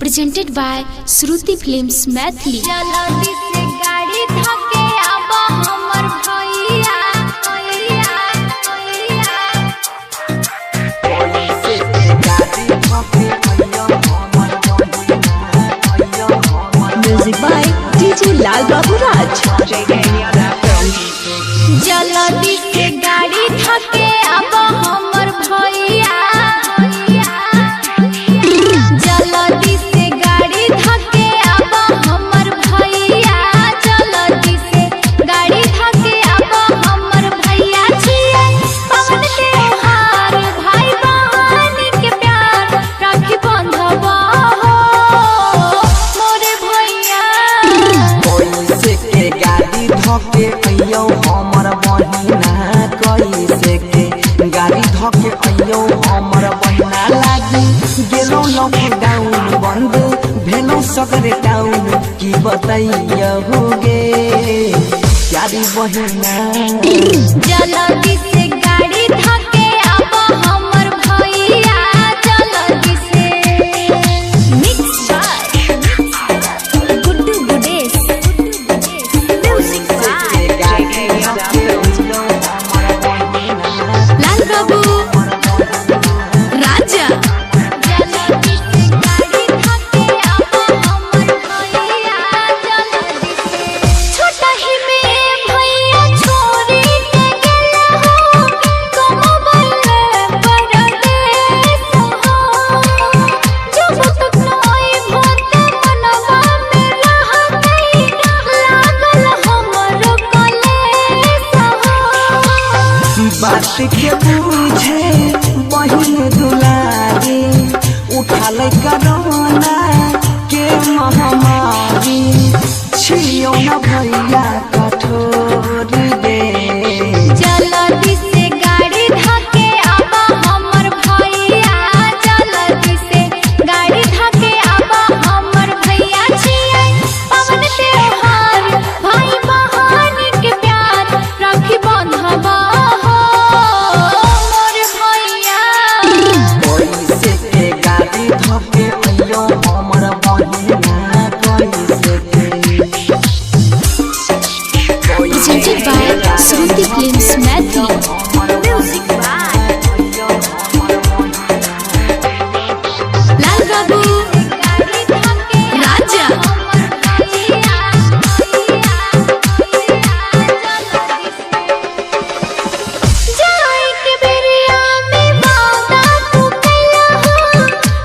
presented by Shruti Films Maithili। जल्दी से गाड़ी धके आबा हमर भैया Music by DJ Lal Babu Raj। जल्दी से गाड़ी धके आबा हमर भैया जल्दी से गाड़ी धके आबा हमर भैया जल्दी से गाड़ी धके आबा हमर भैया छिए पवन त्योहार भाई बहन के प्यार राखी बंधवा हो मोरे भैया कैसे के गाड़ी धके अइयो हमर बहिना कैसे के गाड़ी धके अइयो हमर बहिना लागी गेलो लॉकडाउन बंद भेलो सगरे टाउन की बताइयो होगे यारी बहिना जल्दी से गाड़ी धके आबा हमर भैया जल्दी से mix by Guddu Gudesh music के गाड़ी धके अइयो हमर बहिना लाल बाबू राजा जल्दी से गाड़ी धके आबा हमर भैया जल्दी से छोटा ही में भैया छोरी के गेला हो कमबले परदेस हो जब तक नई भत मनवा में रहतई लागल हमर कलेस हो बात के बुझे बहिन दुलारी उठाल करोना के महामारी छियो न भैया कठोर दे जल्दी से गाड़ी धके आबा हमर भैया जल्दी से गाड़ी धके आबा हमर भैया छिए पवन त्योहार भाई बहन के प्यार राखी बंधवा हो मोर भैया कैसे के गाड़ी धके अइयो हमर बहिना कैसे के presented by Shruti Films Maithili। Music by Lal Babu गाड़ी धके राजा हमर भैया जाई के बेरिया में वादा तू कैला हो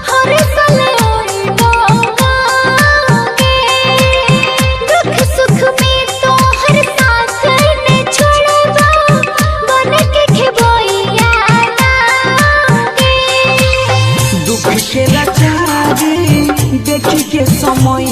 हर साल ओई डोंगागे दुख सुख में तो हर साथ ने छोड़बा बन के खेबैया लागे दुख के लाचारी देखी के समय